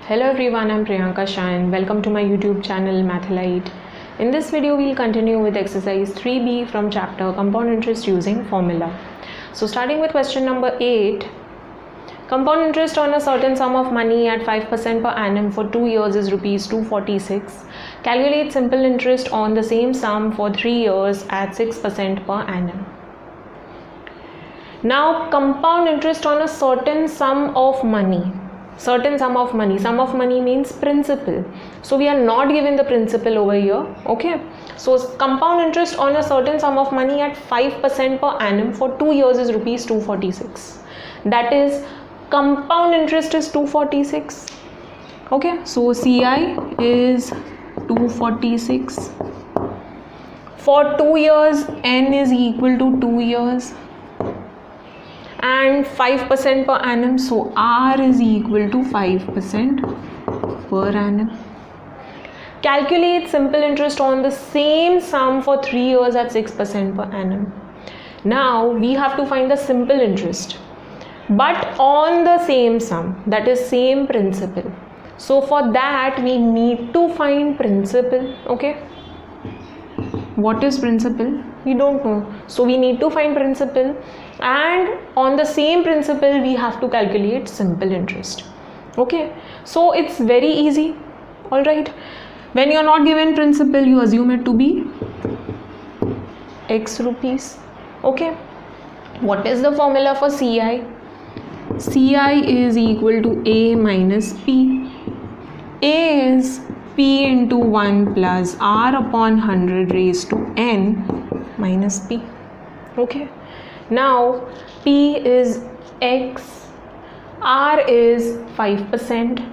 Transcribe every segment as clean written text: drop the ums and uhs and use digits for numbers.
Hello everyone, I'm Priyanka Shah and welcome to my YouTube channel Mathalite. In this video, we'll continue with exercise 3B from chapter Compound Interest using formula. So starting with question number 8, compound interest on a certain sum of money at 5% per annum for 2 years is rupees 246. Calculate simple interest on the same sum for 3 years at 6% per annum. Now compound interest on a certain sum of money. Sum of money means principal, so we are not given the principal over here. Okay, so compound interest on a certain sum of money at 5% per annum for 2 years is rupees 246. That is, compound interest is 246. Okay, so CI is 246 for 2 years. N is equal to 2 years and 5% per annum, so R is equal to 5% per annum. Calculate simple interest on the same sum for 3 years at 6% per annum. Now we have to find the simple interest, but on the same sum, that is same principal. So for that we need to find principal. Okay, what is principal? We don't know, so we need to find principal, and on the same principal we have to calculate simple interest. Okay, so it's very easy. All right, when you are not given principal, you assume it to be X rupees. Okay, what is the formula for CI? CI is equal to A minus P. A is P into 1 plus R upon 100 raised to N minus P. Okay, now P is X, R is 5%,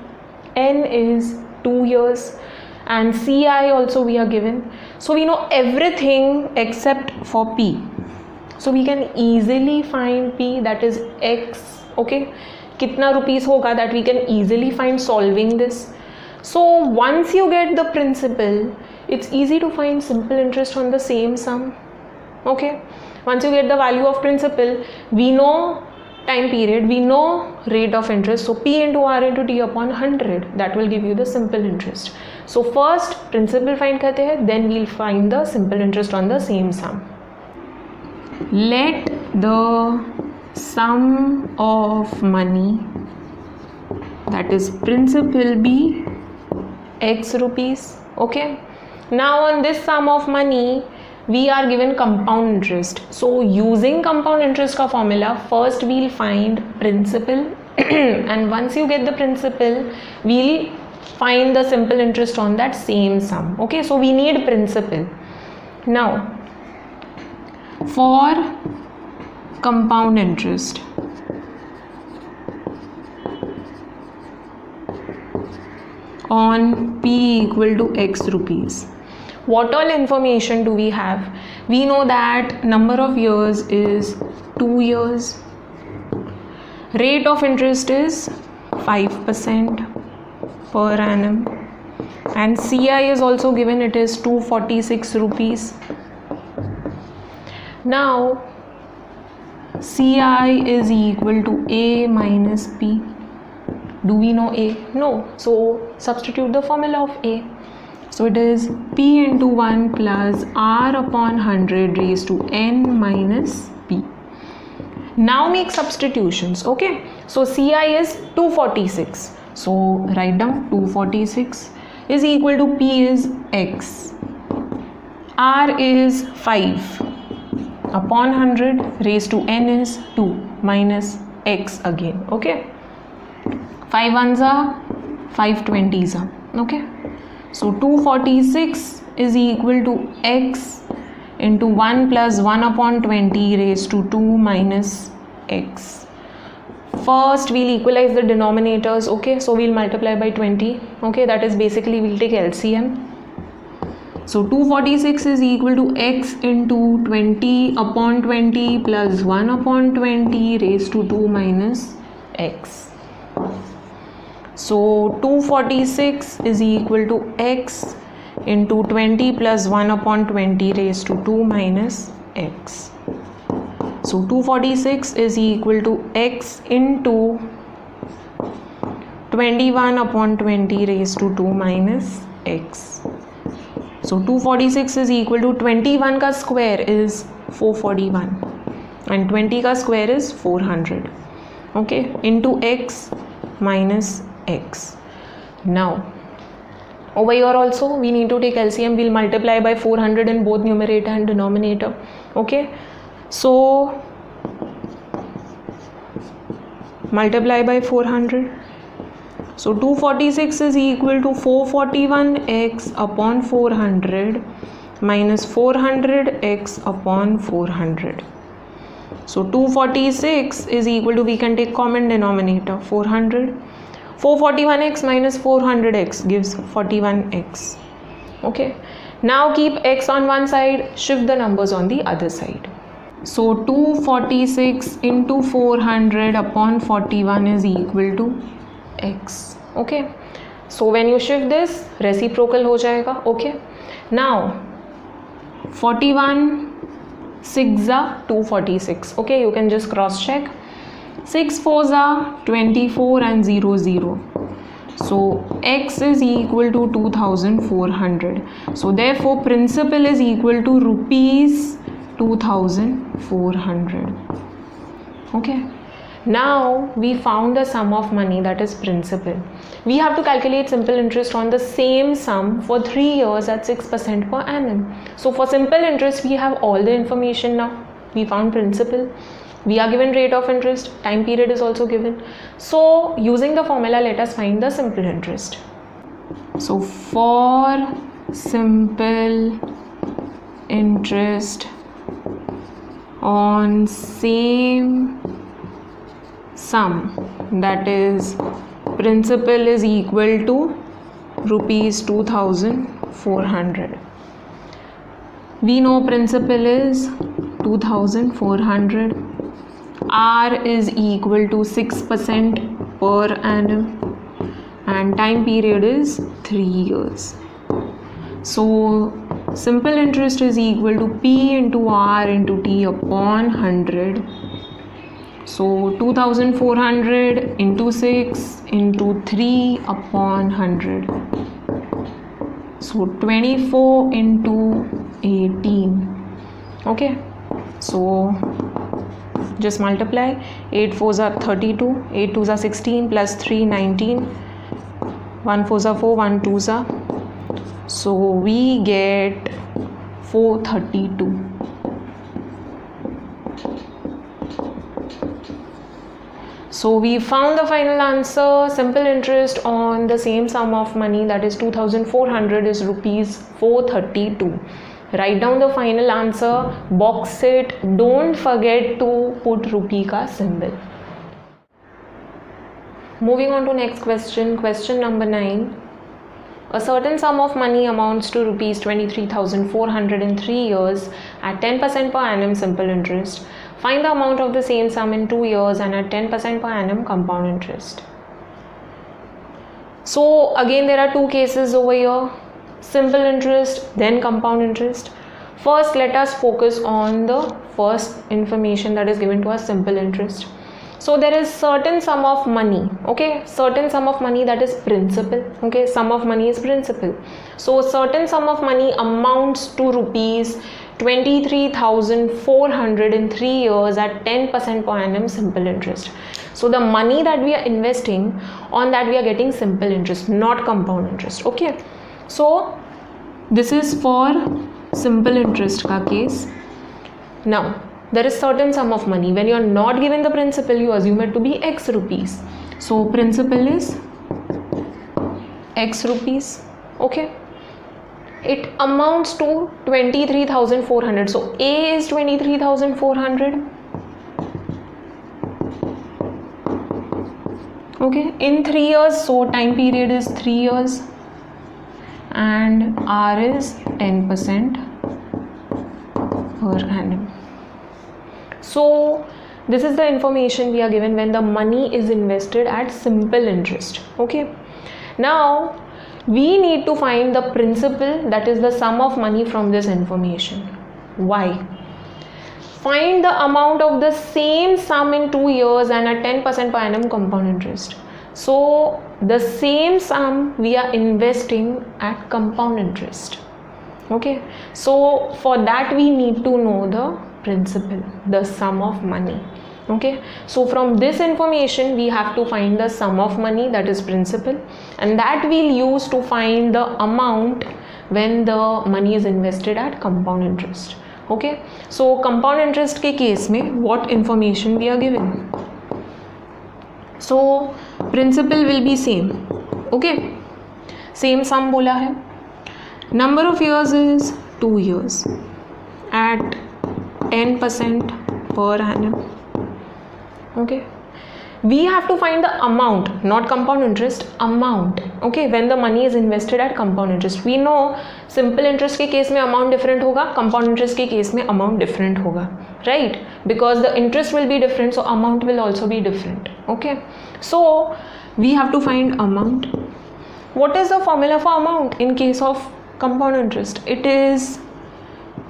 N is 2 years, and CI also we are given. So we know everything except for P. So we can easily find P, that is X. Okay, kitna rupees hoga, that we can easily find solving this. So once you get the principal, it's easy to find simple interest on the same sum. Okay, once you get the value of principal, we know time period, we know rate of interest, so P into R into T upon 100, that will give you the simple interest. So first principal find karte hai, then we'll find the simple interest on the same sum. Let the sum of money, that is principal, be X rupees. Okay, now on this sum of money we are given compound interest. So using compound interest ka formula, first we'll find principal and once you get the principal, we'll find the simple interest on that same sum. Okay, so we need principal. Now for compound interest, on P equal to X rupees, what all information do we have? We know that number of years is 2 years, rate of interest is 5% per annum, and CI is also given, it is 246 rupees. Now CI is equal to A minus P. Do we know A? No. So substitute the formula of A. So it is P into 1 plus R upon 100 raised to N minus P. Now make substitutions. Okay, so CI is 246. So write down 246 is equal to P is X. R is 5 upon 100 raised to N is 2 minus X again. Okay, 5 ones are 5 20s are. Okay, so 246 is equal to X into 1 plus 1 upon 20 raised to 2 minus X. First we'll equalize the denominators. Okay, so we'll multiply by 20. Okay, that is basically we'll take LCM. So 246 is equal to X into 20 upon 20 plus 1 upon 20 raised to 2 minus X. So 246 is equal to X into 20 plus 1 upon 20 raised to 2 minus X. So 246 is equal to X into 21 upon 20 raised to 2 minus x. So 246 is equal to 21 का square is 441 and 20 का square is 400. Okay, into x minus x. Now over here also we need to take LCM. We'll multiply by 400 in both numerator and denominator. Okay, so multiply by 400. So 246 is equal to 441x upon 400 minus 400x upon 400. So 246 is equal to, we can take common denominator, 400. 441x minus 400x gives 41x. Okay, now keep x on one side, shift the numbers on the other side. So 246 into 400 upon 41 is equal to x. Okay, so when you shift this, reciprocal हो जाएगा. Okay, now 41 6 are 246. Okay, you can just cross check. 6 4s are 24 and 0 0. So x is equal to 2400. So therefore principal is equal to rupees 2400. Okay, now we found the sum of money, that is principal. We have to calculate simple interest on the same sum for 3 years at 6% per annum. So for simple interest we have all the information now. We found principal, we are given rate of interest, time period is also given. So using the formula, let us find the simple interest. So for simple interest on same sum, that is principal is equal to rupees 2400. We know principal is 2400. R is equal to 6% per annum and time period is 3 years. So simple interest is equal to P into R into T upon 100. So 2400 into 6 into 3 upon 100. So 24 into 18. Okay, so just multiply. 8 4s are 32, 8 2s are 16 plus 3 19, 1 4s are 4, 1 2s are. So we get 432. So we found the final answer. Simple interest on the same sum of money, that is 2400, is rupees 432. Write down the final answer, box it, don't forget to put rupee ka symbol. Moving on to next question, question number 9. A certain sum of money amounts to rupees 23,400 in 3 years at 10% per annum simple interest. Find the amount of the same sum in 2 years and at 10% per annum compound interest. So again there are two cases over here, simple interest then compound interest. First let us focus on the first information that is given to us, simple interest. So there is certain sum of money, okay, certain sum of money, that is principal, okay, sum of money is principal. So certain sum of money amounts to rupees 23,400 in 3 years at 10% per annum simple interest. So the money that we are investing, on that we are getting simple interest, not compound interest. Okay, so this is for simple interest ka case. Now there is certain sum of money. When you are not given the principal, you assume it to be X rupees. So principal is X rupees. Okay, it amounts to 23,400. So A is 23,400. Okay, in 3 years, so time period is 3 years and R is 10% per annum. So this is the information we are given when the money is invested at simple interest. Okay, now we need to find the principal, that is the sum of money from this information. Why? Find the amount of the same sum in 2 years and at 10% per annum compound interest. So the same sum we are investing at compound interest. Okay, so for that we need to know the principal, the sum of money. Okay, so from this information we have to find the sum of money, that is principal, and that we'll use to find the amount when the money is invested at compound interest. Okay, so compound interest के case में what information we are given? So principal will be same. Okay, same sum बोला है. Number of years is 2 years at 10% per annum. Okay, we have to find the amount, not compound interest, amount. Okay, when the money is invested at compound interest. We know simple interest के case में amount different होगा, compound interest के case में amount different होगा, right? Because the interest will be different, so amount will also be different. Okay, so we have to find amount. What is the formula for amount in case of compound interest? It is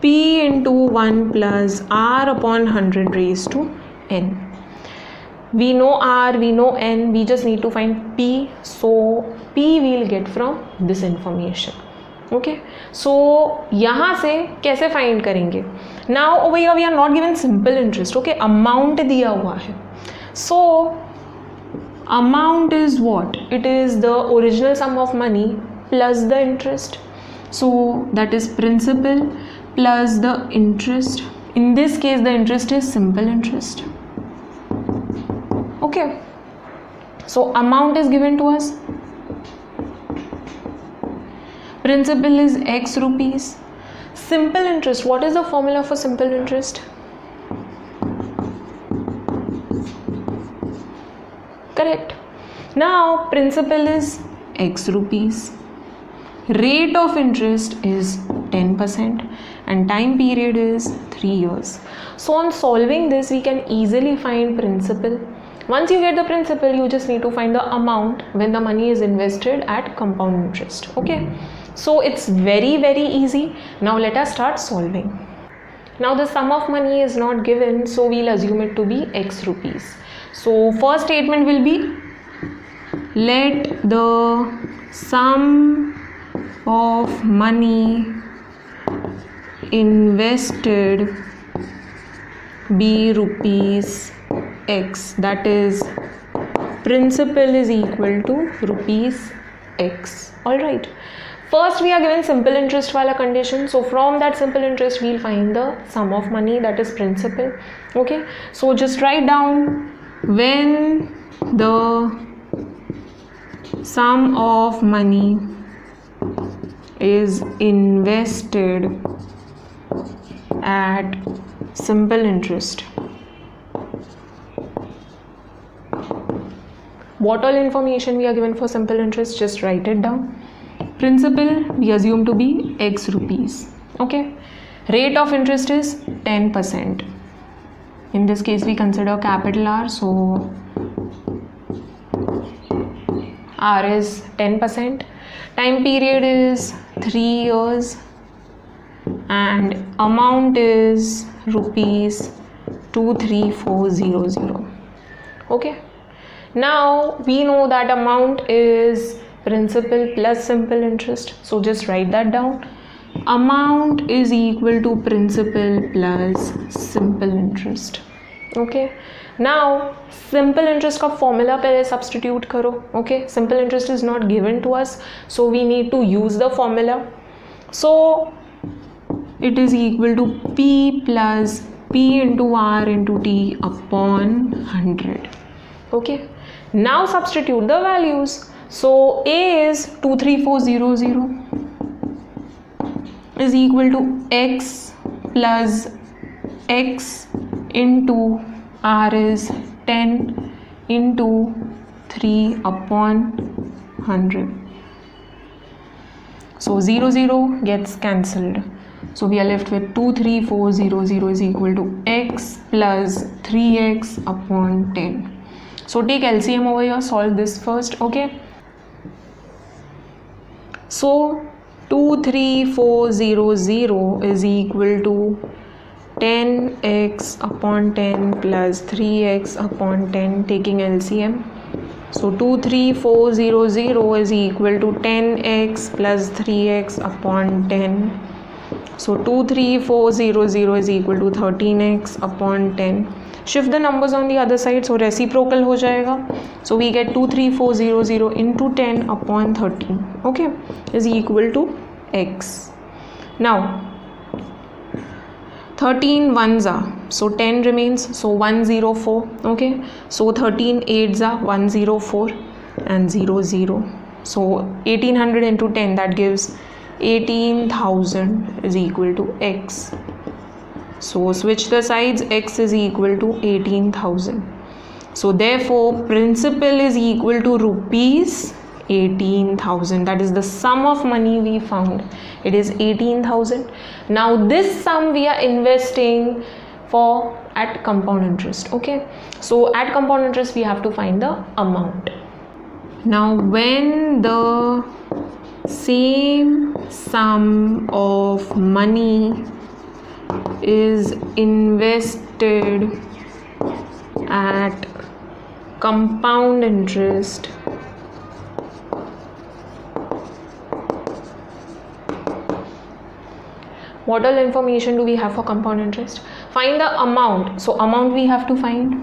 P into 1 plus R upon 100 raised to N. We know R, we know N, we just need to find P. So P we'll get from this information. Okay, so यहाँ से कैसे find करेंगे? Now over here we are not given simple interest. Okay, amount दिया हुआ है. So amount is what? It is the original sum of money plus the interest. So that is principal plus the interest. In this case the interest is simple interest. Okay, so amount is given to us. Principal is X rupees. Simple interest, what is the formula for simple interest? Correct. Now principal is X rupees. Rate of interest is 10% and time period is 3 years. So on solving this we can easily find principal. Once you get the principal, you just need to find the amount when the money is invested at compound interest. Okay, so it's very easy. Now let us start solving. Now the sum of money is not given, so we'll assume it to be X rupees. So first statement will be, let the sum of money invested be rupees X, that is principal is equal to rupees X. Alright, first we are given simple interest wala condition, so from that simple interest we'll find the sum of money, that is principal. Okay, so just write down, when the sum of money is invested at simple interest, what all information we are given for simple interest, just write it down. Principal we assume to be X rupees. Okay, rate of interest is 10%. In this case we consider capital R, so R is 10%. Time period is 3 years and amount is rupees 23400. Okay, now we know that amount is principal plus simple interest, so just write that down. Amount is equal to principal plus simple interest. Okay, now simple interest का formula पहले substitute करो. Okay, simple interest is not given to us, so we need to use the formula. So it is equal to P plus P into R into T upon 100. Okay, now substitute the values. So A is 23400 is equal to X plus X into R is 10 into 3 upon 100. So 00 gets cancelled. So we are left with 23400 is equal to X plus 3X upon 10. So take LCM over here, solve this first. Okay, so 23400 is equal to 10x upon 10 plus 3x upon 10, taking LCM. So 23400 is equal to 10x plus 3x upon 10. So 23400 is equal to 13x upon 10. Shift the numbers on the other side, so reciprocal हो जाएगा. So we get 23400 into 10 upon 13, okay, is equal to x. Now 13 ones are, so 10 remains, so 104, okay. So 13 eights are 104 and 00. So 1800 into 10, that gives 18,000 is equal to x. So switch the sides, x is equal to 18,000. So therefore principal is equal to rupees 18,000. That is the sum of money we found. It is 18,000. Now this sum we are investing for at compound interest, okay. So at compound interest we have to find the amount. Now when the same sum of money is invested at compound interest, what all information do we have for compound interest? Find the amount. So amount we have to find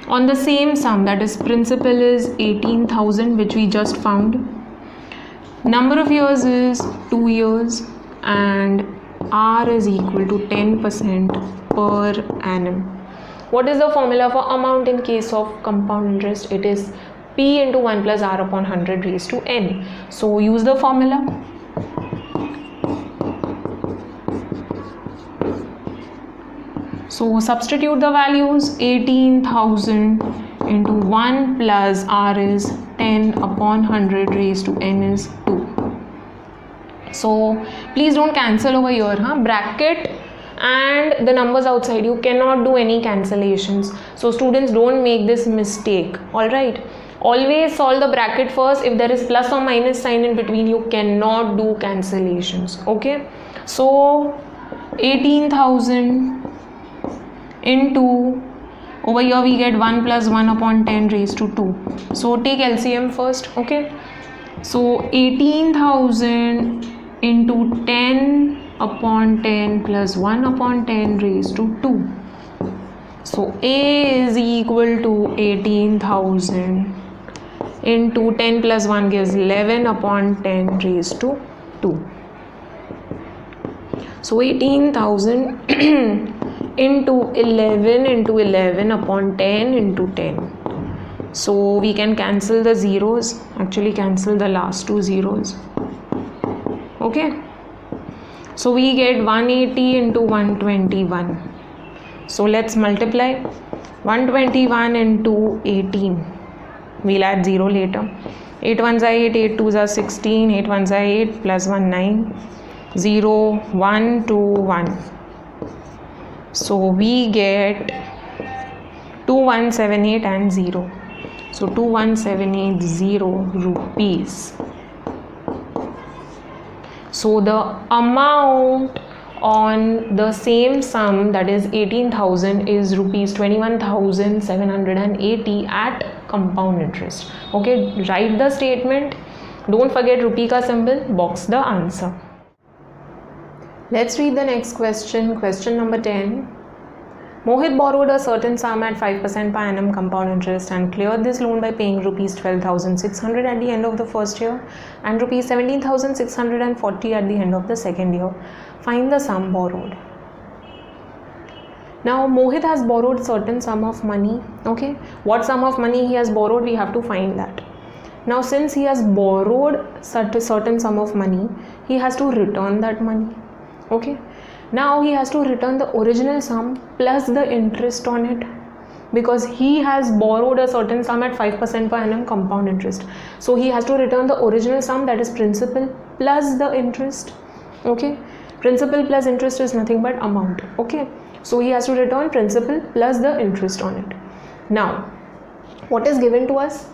on the same sum, that is principal is 18,000, which we just found. Number of years is 2 years and R is equal to 10% per annum. What is the formula for amount in case of compound interest? It is P into 1 plus R upon 100 raised to N. So use the formula. So substitute the values. 18,000 into 1 plus R is 10 upon 100 raised to N is 2. So please don't cancel over here, bracket and the numbers outside, you cannot do any cancellations. So students, don't make this mistake, alright. Always solve the bracket first. If there is plus or minus sign in between, you cannot do cancellations, okay. So 18,000 into, over here we get 1 plus 1 upon 10 raised to 2. So take LCM first, okay. So 18,000 into 10 upon 10 plus 1 upon 10 raised to 2. So A is equal to 18,000 into 10 plus 1 gives 11 upon 10 raised to 2. So 18,000 into 11 upon 10 into 10. So we can cancel the zeros, actually cancel the last two zeros, okay. So we get 180 into 121. So let's multiply 121 into 18. We'll add 0 later. 8 ones are 8, 8 twos are 16, 8 ones are 8, plus 1 9, 0 1 2 1. So we get 2178 and 0. So 21780 rupees. So the amount on the same sum, that is 18,000, is rupees 21,780 at compound interest. Okay, write the statement. Don't forget rupee ka symbol, box the answer. Let's read the next question. Question number 10. Mohit borrowed a certain sum at 5% per annum compound interest and cleared this loan by paying rupees 12,600 at the end of the first year and rupees 17,640 at the end of the second year. Find the sum borrowed. Now Mohit has borrowed certain sum of money. Okay, what sum of money he has borrowed, we have to find that. Now since he has borrowed certain sum of money, he has to return that money. Okay, now he has to return the original sum plus the interest on it, because he has borrowed a certain sum at 5% per annum compound interest. So he has to return the original sum, that is principal plus the interest. Okay, principal plus interest is nothing but amount. Okay, so he has to return principal plus the interest on it. Now what is given to us?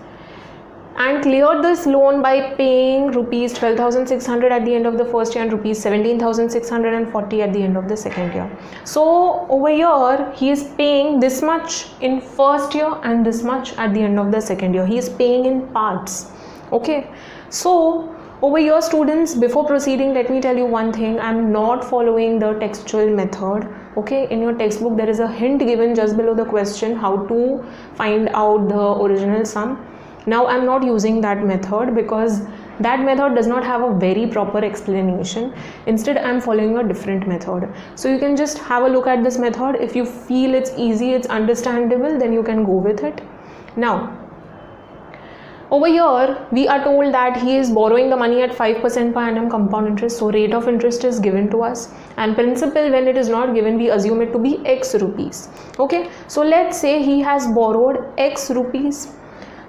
and cleared this loan by paying rupees 12,600 at the end of the first year and rupees 17,640 at the end of the second year. So over here he is paying this much in first year and this much at the end of the second year. He is paying in parts. Okay, so over here students, before proceeding, let me tell you one thing. I am not following the textual method. Okay, in your textbook there is a hint given just below the question how to find out the original sum. Now I am not using that method because that method does not have a very proper explanation. Instead I am following a different method. So you can just have a look at this method. If you feel it's easy, it's understandable, then you can go with it. Now over here we are told that he is borrowing the money at 5% per annum compound interest. So rate of interest is given to us, and principal, when it is not given, we assume it to be X rupees. Okay, so let's say he has borrowed X rupees.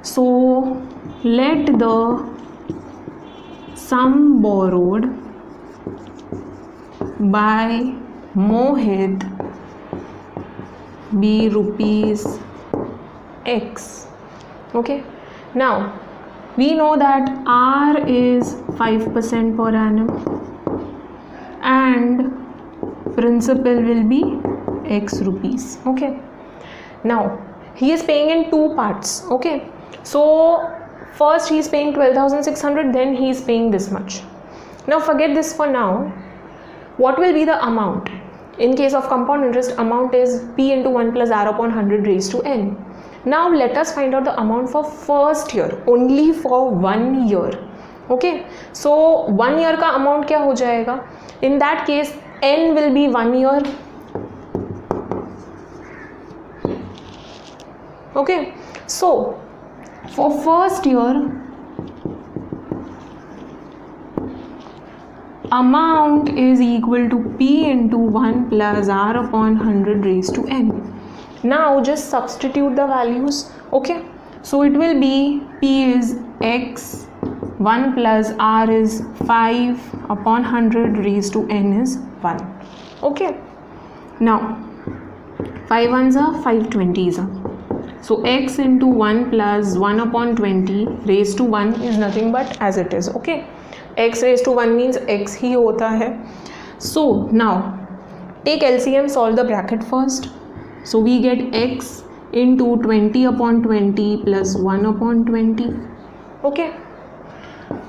So let the sum borrowed by Mohit be rupees X. Okay, now we know that R is 5% per annum and principal will be X rupees. Okay, now he is paying in two parts. Okay, so first he is paying 12,600, then he is paying this much. Now forget this for now. What will be the amount? In case of compound interest, amount is P into 1 plus R upon 100 raised to N. Now let us find out the amount for first year, only for 1 year. Okay, so 1 year का amount क्या हो जाएगा? In that case, N will be 1 year. Okay, so for first year, amount is equal to P into 1 plus R upon 100 raised to N. Now just substitute the values. Okay, so it will be P is X, 1 plus R is 5 upon 100 raised to N is 1. Okay, now 5 ones are 5 20s are. So X into 1 plus 1 upon 20 raised to 1 is nothing but as it is. Okay, X raised to 1 means X ही होता है. So now take LCM, solve the bracket first. So we get X into 20 upon 20 plus 1 upon 20. Okay,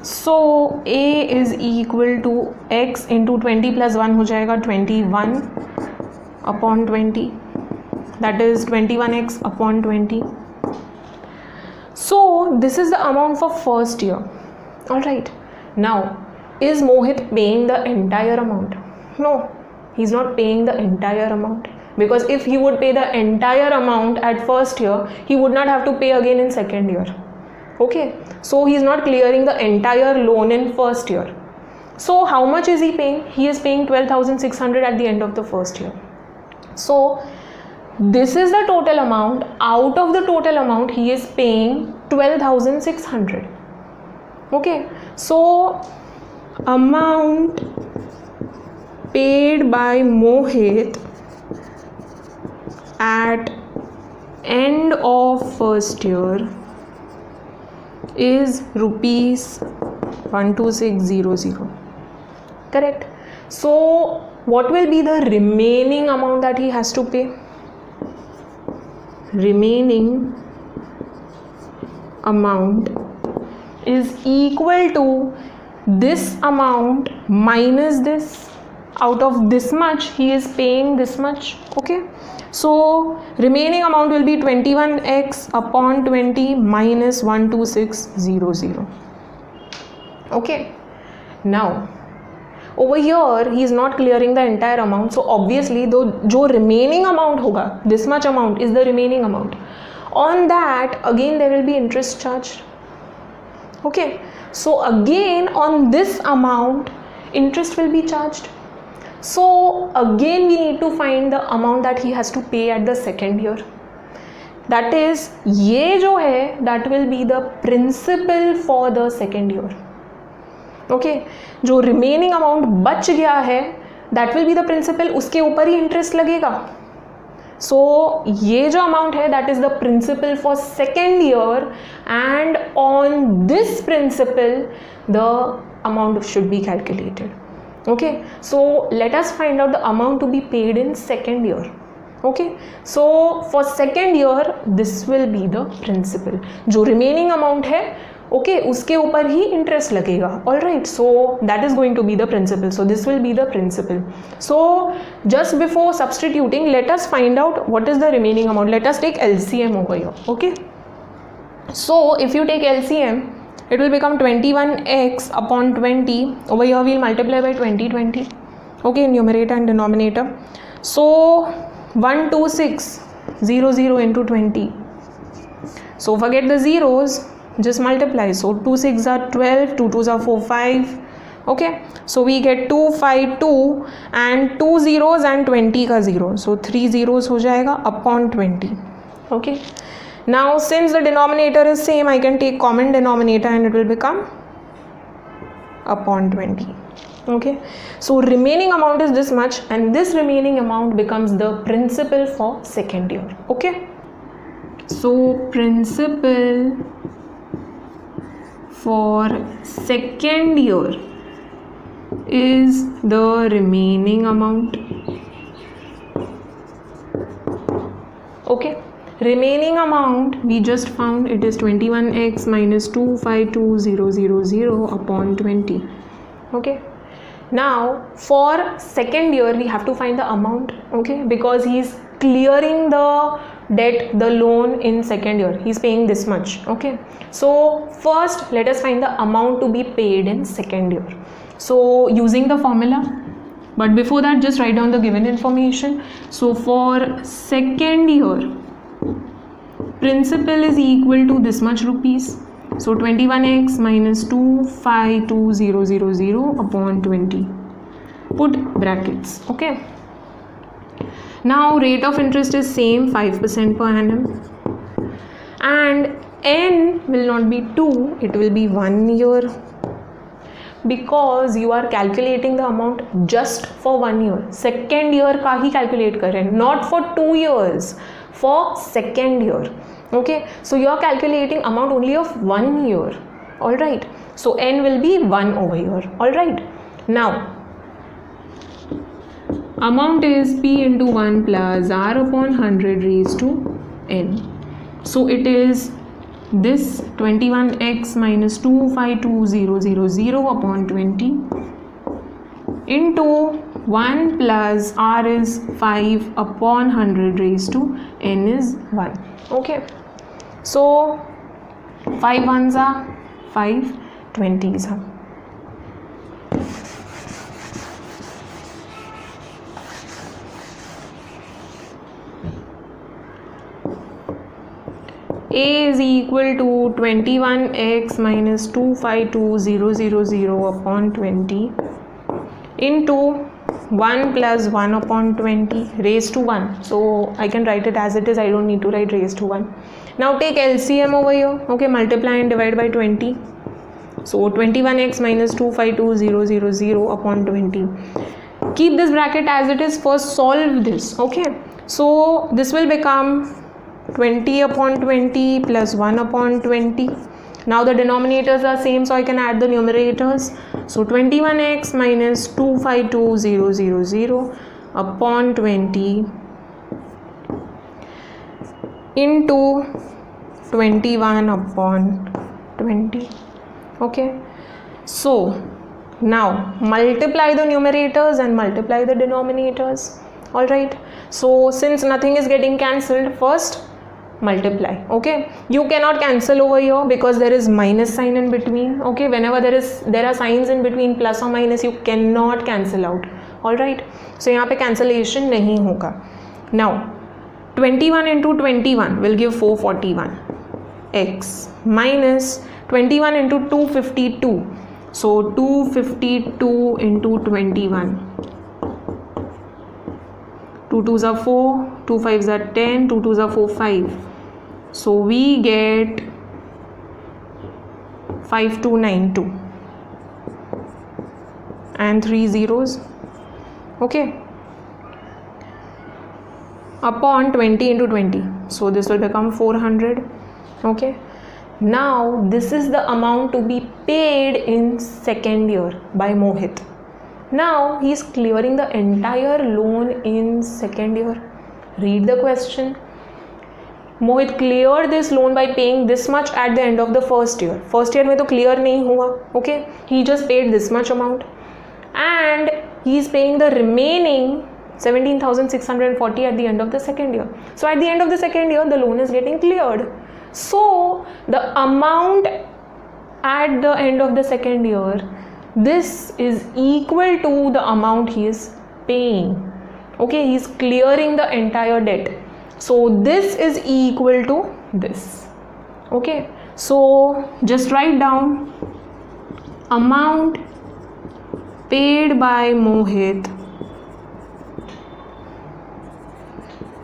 so A is equal to X into 20 plus 1 हो जाएगा 21 upon 20. That is 21x upon 20. So this is the amount for first year. Alright, now is Mohit paying the entire amount? No, he's not paying the entire amount, because if he would pay the entire amount at first year, he would not have to pay again in second year. Okay, so he's not clearing the entire loan in first year. So how much is he paying? He is paying 12,600 at the end of the first year. So this is the total amount. Out of the total amount, he is paying 12,600. Okay, so amount paid by Mohit at end of first year is rupees 12600. Correct. So what will be the remaining amount that he has to pay? Remaining amount is equal to this amount minus this. Out of this much he is paying this much. Okay, so remaining amount will be 21x upon 20 minus 12600. Okay, now over here he is not clearing the entire amount, so obviously जो remaining amount होगा, this much amount is the remaining amount. On that again there will be interest charged. Okay, so again on this amount interest will be charged. So again we need to find the amount that he has to pay at the second year. That is, ये जो है that will be the principal for the second year. Okay, जो remaining amount बच गया है that will be the principal, उसके ऊपर ही interest लगेगा. सो ये जो अमाउंट है that is the principal for second year, and on this principal the amount should be calculated. Okay, so let us find out the amount to be paid in second year. Okay, so for second year this will be the principal. जो remaining amount है okay, उसके ऊपर ही interest लगेगा. All right, so that is going to be the principal. So this will be the principal. So just before substituting, let us find out what is the remaining amount. Let us take LCM over here. Okay, so if you take LCM, it will become 21x upon 20. Over here we'll multiply by 20. Okay, numerator and denominator. So 12600 into 20. So forget the zeros, just multiply. So 2 6 are 12, 2 2s are 4 5. Okay, so we get 252 and 2 zeros and 20 का 0. So 3 zeros हो जाएगा upon 20. Okay. Now since the denominator is same, I can take common denominator and it will become upon 20. Okay, so remaining amount is this much, and this remaining amount becomes the principal for second year. Okay, so principal for second year is the remaining amount. Okay, remaining amount we just found, it is 21x minus 252000 upon 20. Okay, now for second year we have to find the amount. Okay, because he is clearing the debt, the loan in second year, he is paying this much. Okay, so first let us find the amount to be paid in second year. So using the formula, but before that just write down the given information. So for second year principal is equal to this much rupees. So 21x minus 252000 upon 20. Put brackets. Okay, now rate of interest is same, 5% per annum, and n will not be 2, it will be 1 year, because you are calculating the amount just for 1 year. Second year का ही calculate कर रहे हैं, not for 2 years, for second year. Okay, so you are calculating amount only of 1 year. All right, so n will be 1 over here. All right, now amount is p into 1 plus r upon 100 raised to n. So it is this 21x minus 252000 upon 20 into 1 plus r is 5 upon 100 raised to n is 1. Okay, so 5 ones are 5, 20s are. A is equal to 21x minus 252000 upon 20 into 1 plus 1 upon 20 raised to 1. So I can write it as it is, I don't need to write raised to 1. Now take LCM over here. Okay, multiply and divide by 20. So 21x minus 252000 upon 20. Keep this bracket as it is, first solve this. Okay, so this will become 20 upon 20 plus 1 upon 20. Now the denominators are same, so I can add the numerators. So 21x minus 252,000 upon 20 into 21 upon 20. Okay, so now multiply the numerators and multiply the denominators. All right, so since nothing is getting cancelled, first multiply. Okay, you cannot cancel over here because there is minus sign in between. Okay, whenever there are signs in between plus or minus, you cannot cancel out. All right, so यहाँ पे cancellation नहीं होगा. Now 21 into 21 will give 441 x minus 21 into 252. So 252 into 21. 2 2s are 4, 2 5s are 10, 2 2s are 4 5. So we get 5292 and 3 zeros. Okay, upon 20 into 20, so this will become 400. Okay, now this is the amount to be paid in second year by Mohit. Now he is clearing the entire loan in second year. Read the question. Mohit cleared this loan by paying this much at the end of the first year. First year में तो clear नहीं हुआ. Okay, he just paid this much amount, and he is paying the remaining 17,640 at the end of the second year. So at the end of the second year, the loan is getting cleared. So the amount at the end of the second year, this is equal to the amount he is paying. Okay, he is clearing the entire debt. So this is equal to this. Okay, so just write down amount paid by Mohit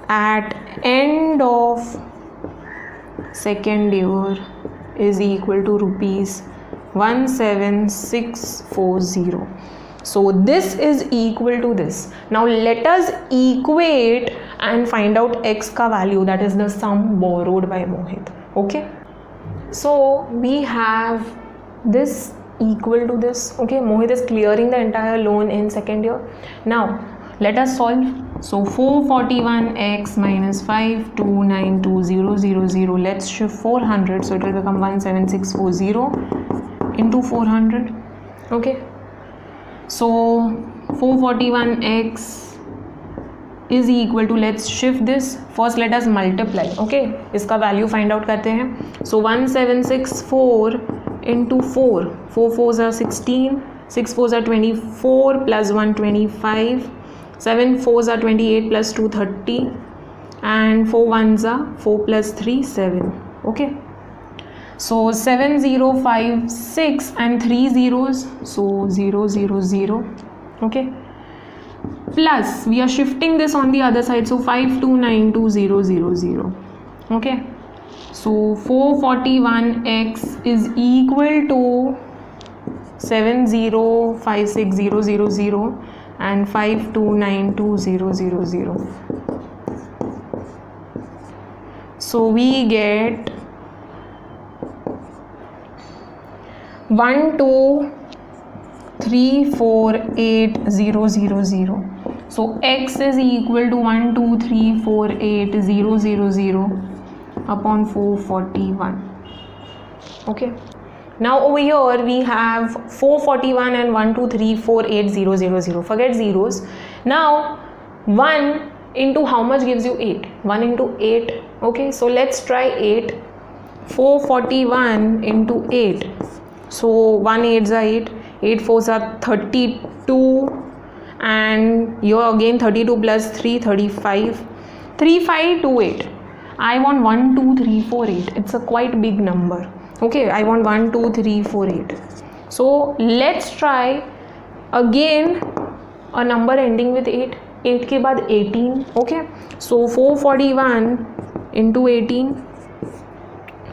at end of second year is equal to rupees 17640. So this is equal to this. Now let us equate and find out x ka value, that is the sum borrowed by Mohit. Okay, so we have this equal to this. Okay, Mohit is clearing the entire loan in second year. Now let us solve. So 441x minus 5292000, let's shift 400, so it will become 17640 into 400. Okay, so 441x is equal to, let's shift this, first let us multiply. Okay, इसका value find out करते हैं. So 1764 into 4, 4 4s are 16, 6 4s are 24 plus 125, 7 4s are 28 plus 230, and 4 1s are 4 plus 3 7. Okay, so 7056 and 3 zeros, so 000. Okay, plus we are shifting this on the other side, so 529200. Okay, so 441x is equal to 7056000 and 529200. So we get 1234800. So x is equal to 1234800 upon 441. Okay, now over here we have 441 and 1234800. Forget zeros. Now 1 into how much gives you 8? 1 into 8. Okay, so let's try 8. 441 into 8. So 1 8s are 8, 8 4s are 32, and here again 32 plus 3 35, 3528. I want 1 2 3 4 8. It's a quite big number. Okay, I want 1 2 3 4 8. So let's try again a number ending with 8. 8 के बाद 18. Okay, so 441 into 18.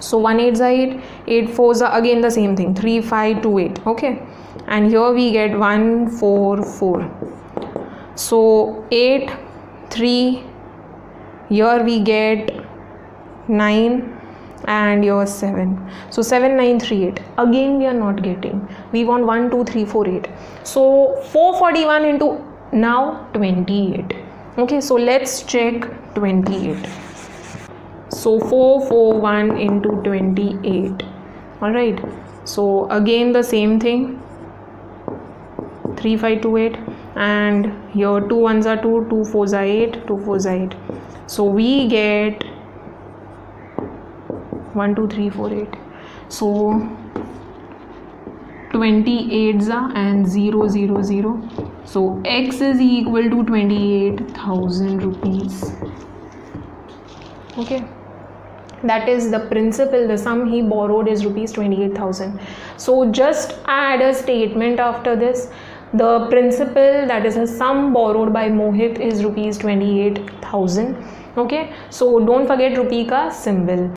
So 1 8s are 8, 8 4s are again the same thing, 3 5 2 8. Okay, and here we get 1 4 4. So 8 3, here we get 9, and here 7. So 7938. Again we are not getting. We want 1 2 3 4 8. So 441 into now 28. Okay, so let's check 28. So 441 into 28. Alright, so again the same thing, 3528, and here 2 1s are 2, 2 4s are 8, 2 4s are 8. So we get 1 2 3 4 8. So 28s are and 000. So x is equal to 28,000 rupees. Okay, that is the principal. The sum he borrowed is rupees 28,000. So just add a statement after this. The principal, that is a sum borrowed by Mohit, is rupees 28,000. Okay, so don't forget rupee ka symbol.